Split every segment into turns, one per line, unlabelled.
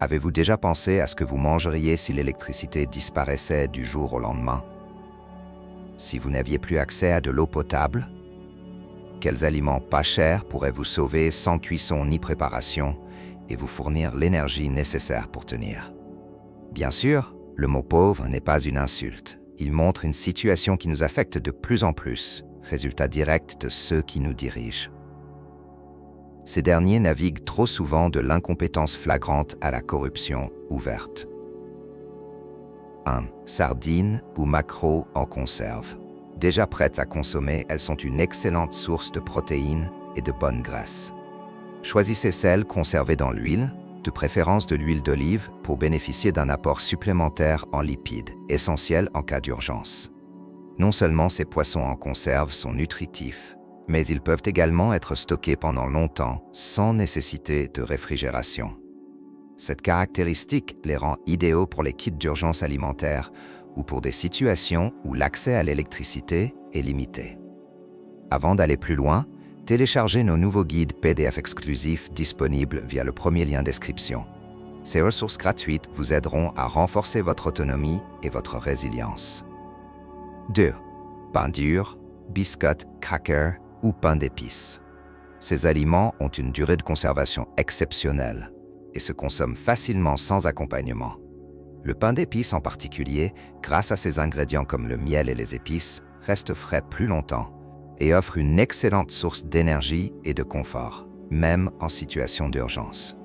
Avez-vous déjà pensé à ce que vous mangeriez si l'électricité disparaissait du jour au lendemain? Si vous n'aviez plus accès à de l'eau potable? Quels aliments pas chers pourraient vous sauver sans cuisson ni préparation et vous fournir l'énergie nécessaire pour tenir? Bien sûr, le mot pauvre n'est pas une insulte. Il montre une situation qui nous affecte de plus en plus, résultat direct de ceux qui nous dirigent. Ces derniers naviguent trop souvent de l'incompétence flagrante à la corruption ouverte. 1. Sardines ou maquereaux en conserve. Déjà prêtes à consommer, elles sont une excellente source de protéines et de bonnes graisses. Choisissez celles conservées dans l'huile, de préférence de l'huile d'olive, pour bénéficier d'un apport supplémentaire en lipides, essentiel en cas d'urgence. Non seulement ces poissons en conserve sont nutritifs, mais ils peuvent également être stockés pendant longtemps sans nécessité de réfrigération. Cette caractéristique les rend idéaux pour les kits d'urgence alimentaire ou pour des situations où l'accès à l'électricité est limité. Avant d'aller plus loin, téléchargez nos nouveaux guides PDF exclusifs disponibles via le premier lien description. Ces ressources gratuites vous aideront à renforcer votre autonomie et votre résilience. 2. Pain dur, biscottes, crackers ou pain d'épices. Ces aliments ont une durée de conservation exceptionnelle et se consomment facilement sans accompagnement. Le pain d'épices en particulier, grâce à ses ingrédients comme le miel et les épices, reste frais plus longtemps et offre une excellente source d'énergie et de confort, même en situation d'urgence.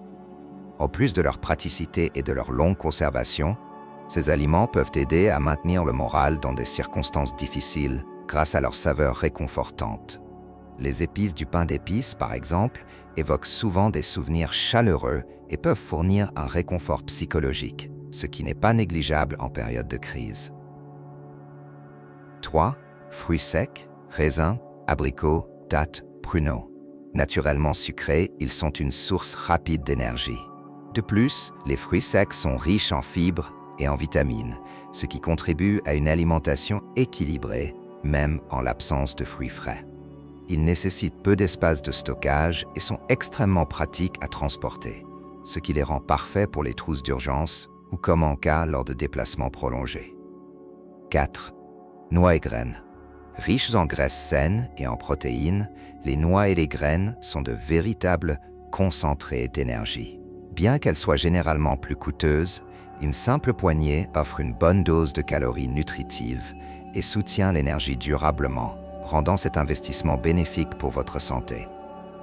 En plus de leur praticité et de leur longue conservation, ces aliments peuvent aider à maintenir le moral dans des circonstances difficiles grâce à leur saveur réconfortante. Les épices du pain d'épices, par exemple, évoquent souvent des souvenirs chaleureux et peuvent fournir un réconfort psychologique, ce qui n'est pas négligeable en période de crise. 3. Fruits secs, raisins, abricots, dattes, pruneaux. Naturellement sucrés, ils sont une source rapide d'énergie. De plus, les fruits secs sont riches en fibres et en vitamines, ce qui contribue à une alimentation équilibrée, même en l'absence de fruits frais. Ils nécessitent peu d'espace de stockage et sont extrêmement pratiques à transporter, ce qui les rend parfaits pour les trousses d'urgence ou comme en cas lors de déplacements prolongés. 4. Noix et graines. Riches en graisses saines et en protéines, les noix et les graines sont de véritables concentrés d'énergie. Bien qu'elles soient généralement plus coûteuses, une simple poignée offre une bonne dose de calories nutritives et soutient l'énergie durablement, rendant cet investissement bénéfique pour votre santé.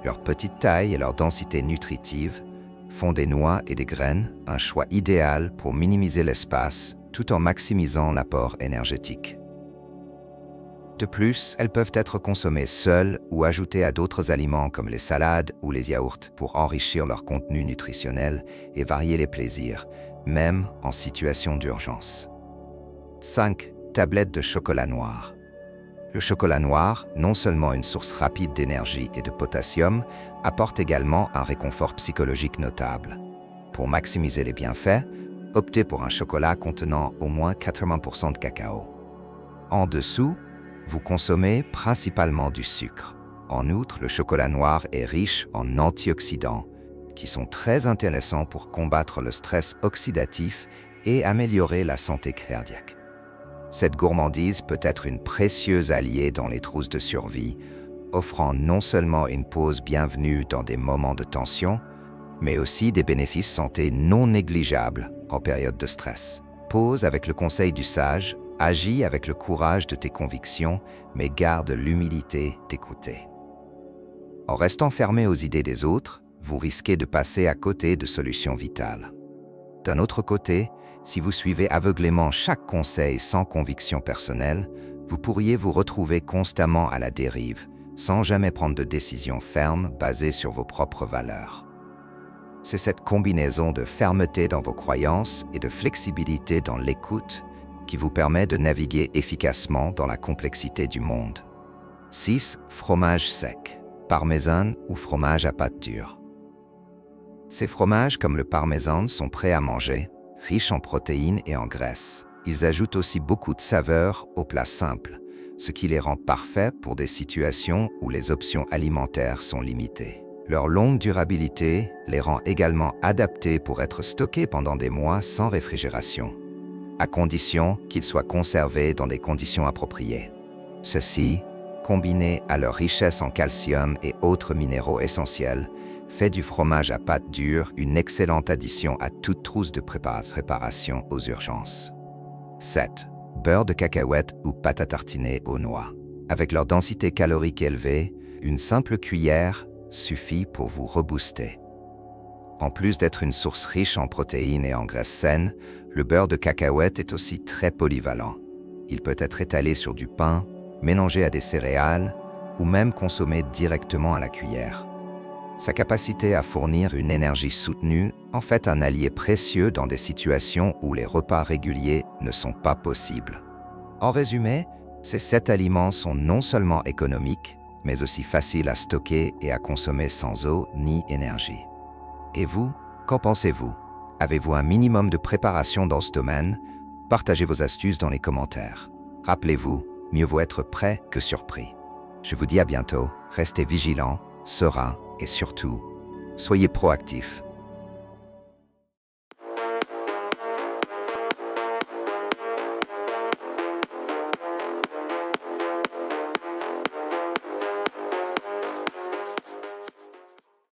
Leur petite taille et leur densité nutritive font des noix et des graines un choix idéal pour minimiser l'espace tout en maximisant l'apport énergétique. De plus, elles peuvent être consommées seules ou ajoutées à d'autres aliments comme les salades ou les yaourts pour enrichir leur contenu nutritionnel et varier les plaisirs, même en situation d'urgence. 5. Tablettes de chocolat noir. Le chocolat noir, non seulement une source rapide d'énergie et de potassium, apporte également un réconfort psychologique notable. Pour maximiser les bienfaits, optez pour un chocolat contenant au moins 80% de cacao. En dessous, vous consommez principalement du sucre. En outre, le chocolat noir est riche en antioxydants, qui sont très intéressants pour combattre le stress oxydatif et améliorer la santé cardiaque. Cette gourmandise peut être une précieuse alliée dans les trousses de survie, offrant non seulement une pause bienvenue dans des moments de tension, mais aussi des bénéfices santé non négligeables en période de stress. Pause avec le conseil du sage, agis avec le courage de tes convictions, mais garde l'humilité d'écouter. En restant fermé aux idées des autres, vous risquez de passer à côté de solutions vitales. D'un autre côté, si vous suivez aveuglément chaque conseil sans conviction personnelle, vous pourriez vous retrouver constamment à la dérive, sans jamais prendre de décision ferme basée sur vos propres valeurs. C'est cette combinaison de fermeté dans vos croyances et de flexibilité dans l'écoute qui vous permet de naviguer efficacement dans la complexité du monde. 6. Fromage sec, parmesan ou fromage à pâte dure. Ces fromages comme le parmesan sont prêts à manger, riches en protéines et en graisses. Ils ajoutent aussi beaucoup de saveur aux plats simples, ce qui les rend parfaits pour des situations où les options alimentaires sont limitées. Leur longue durabilité les rend également adaptés pour être stockés pendant des mois sans réfrigération, à condition qu'ils soient conservés dans des conditions appropriées. Ceci, combiné à leur richesse en calcium et autres minéraux essentiels, fait du fromage à pâte dure une excellente addition à toute trousse de préparation aux urgences. 7. Beurre de cacahuète ou pâte à tartiner aux noix. Avec leur densité calorique élevée, une simple cuillère suffit pour vous rebooster. En plus d'être une source riche en protéines et en graisses saines, le beurre de cacahuète est aussi très polyvalent. Il peut être étalé sur du pain, mélangé à des céréales ou même consommé directement à la cuillère. Sa capacité à fournir une énergie soutenue en fait un allié précieux dans des situations où les repas réguliers ne sont pas possibles. En résumé, ces 7 aliments sont non seulement économiques, mais aussi faciles à stocker et à consommer sans eau ni énergie. Et vous, qu'en pensez-vous? Avez-vous un minimum de préparation dans ce domaine? Partagez vos astuces dans les commentaires. Rappelez-vous, mieux vaut être prêt que surpris. Je vous dis à bientôt, restez vigilants, sereins et surtout, soyez proactifs.